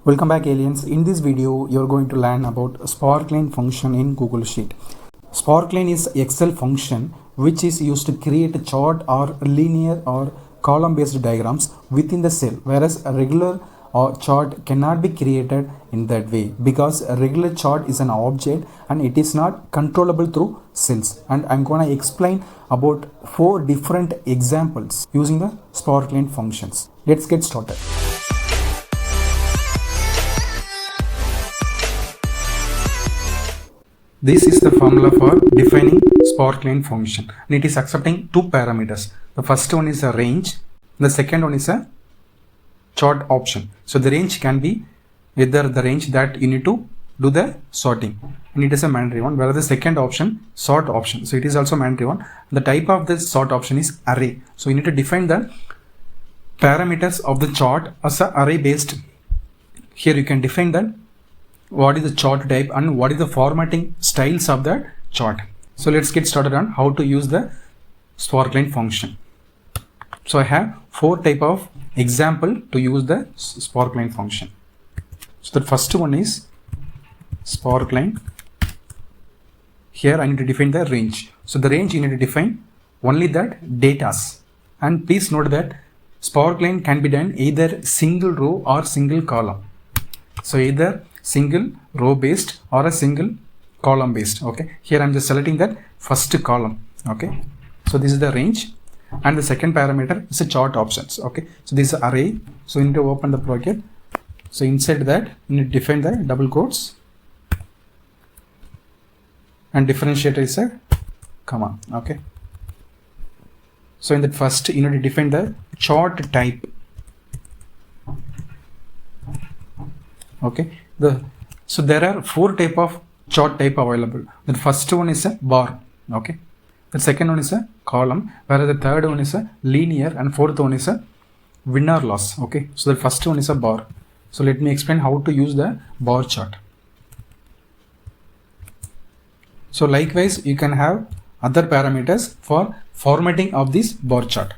Welcome back, aliens. In this video you're going to learn about sparkline function in Google Sheet. Sparkline is Excel function which is used to create a chart or linear or column based diagrams within the cell, whereas a regular chart cannot be created in that way because a regular chart is an object and it is not controllable through cells. And I'm going to explain about 4 different examples using the sparkline functions. Let's get started. This is the formula for defining sparkline function, and it is accepting 2 parameters. The first one is a range, the second one is a chart option. So the range can be either the range that you need to do the sorting, and it is a mandatory one, whereas the second option, sort option, so it is also mandatory one. The type of this sort option is array. So you need to define the parameters of the chart as a array based. Here you can define that what is the chart type and what is the formatting styles of the chart. So let's get started on how to use the sparkline function. So I have 4 type of example to use the sparkline function. So the first one is sparkline. Here I need to define the range. So the range you need to define only that datas, and please note that sparkline can be done either single row or single column. So either single row based or a single column based. Okay, here I'm just selecting that first column. Okay, so this is the range, and the second parameter is the chart options. Okay, so this is array. So you need to open the bracket. So inside that you need to define the double quotes, and differentiator is a comma. Okay, so in that first you need to define the chart type. Okay, so there are 4 type of chart type available. The first one is a bar. Okay, the second one is a column, whereas the third one is a linear, and fourth one is a win or loss. Okay, so the first one is a bar. So let me explain how to use the bar chart. So likewise you can have other parameters for formatting of this bar chart.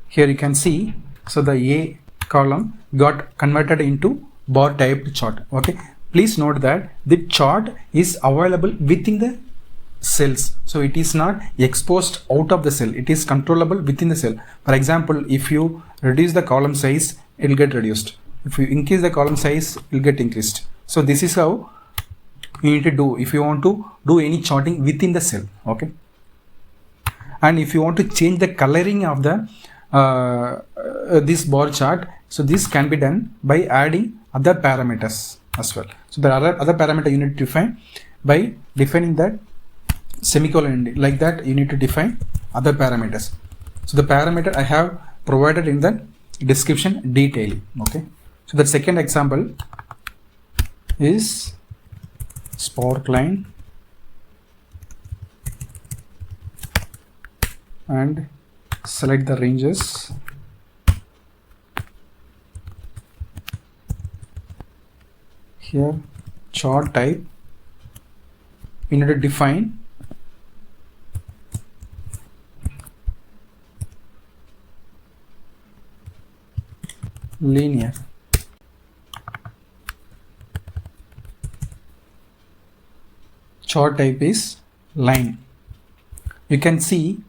Here you can see, so the A column got converted into bar type chart. Okay, please note that the chart is available within the cells, so it is not exposed out of the cell, it is controllable within the cell. For example, if you reduce the column size, it will get reduced. If you increase the column size, it will get increased. So this is how you need to do if you want to do any charting within the cell. Okay, and if you want to change the coloring of the this bar chart, so this can be done by adding other parameters as well. So there are other parameter you need to define by defining that semicolon. Like that you need to define other parameters. So the parameter I have provided in the description detail. Okay, so the second example is sparkline, and select the ranges. Here chart type we need to define linear. Chart type is line. You can see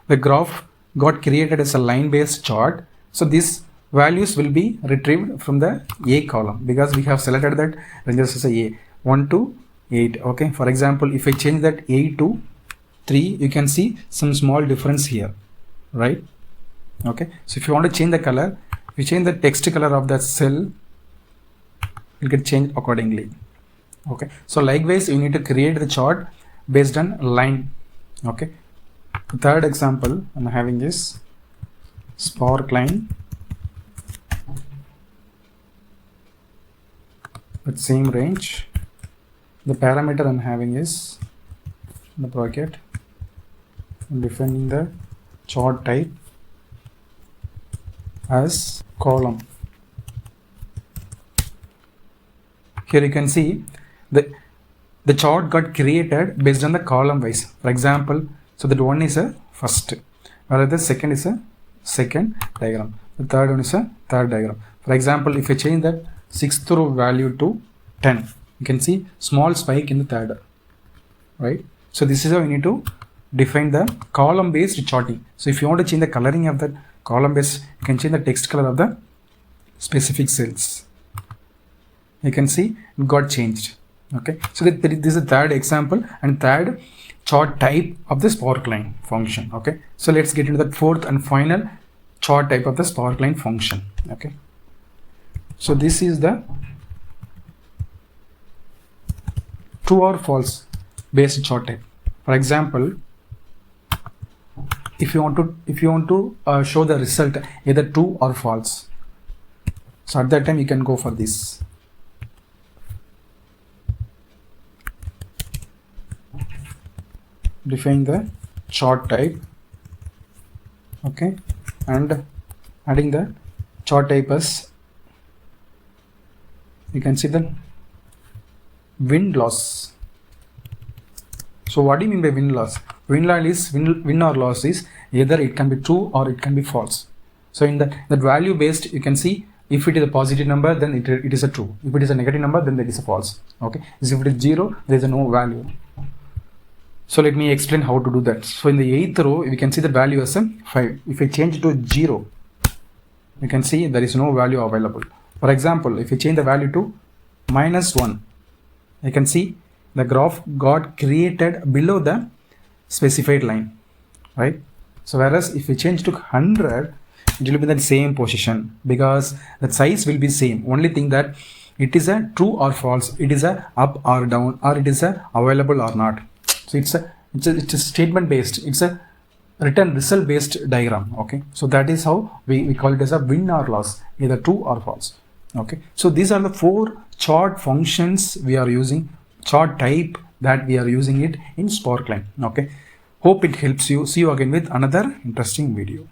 the graph got created as a line based chart. So these values will be retrieved from the A column because we have selected that ranges as a 1 to 8. Okay, for example, if I change that A to 3, you can see some small difference here, right? Okay, so if you want to change the color, if you change the text color of that cell, it will get changed accordingly. Okay, so likewise you need to create the chart based on line. Okay, the third example I'm having is sparkline with same range. The parameter I'm having is the bracket. I'm defining the chart type as column. Here you can see the chart got created based on the column wise. For example, so that one is a first, whereas the second is a second diagram, the third one is a third diagram. For example, if I change that 6th row value to 10, you can see small spike in the third, right? So this is how we need to define the column based charting. So if you want to change the coloring of the column based, you can change the text color of the specific cells. You can see it got changed. Okay, so this is the third example and third chart type of the sparkline function. Okay, so let's get into the fourth and final chart type of the sparkline function. Okay, so this is the true or false based chart type. For example, if you want to show the result either true or false, so at that time you can go for this. Define the chart type, okay, and adding the chart type as, you can see the win loss. So what do you mean by win loss? Win or loss is either it can be true or it can be false. So in that value based, you can see if it is a positive number, then it is a true. If it is a negative number, then it is a false. Okay, so if it is 0, there is a no value. So let me explain how to do that. So in the 8th row, we can see the value as a 5. If I change it to 0, you can see there is no value available. For example, if I change the value to -1, you can see the graph got created below the specified line, right? So whereas if we change to 100, it will be in the same position because the size will be same. Only thing that it is a true or false, it is a up or down, or it is a available or not. So it's a statement based, it's a return result based diagram. Okay, so that is how we call it as a win or loss, either true or false. Okay, so these are the 4 chart functions we are using, chart type that we are using it in Sparkline. Okay, hope it helps you. See you again with another interesting video.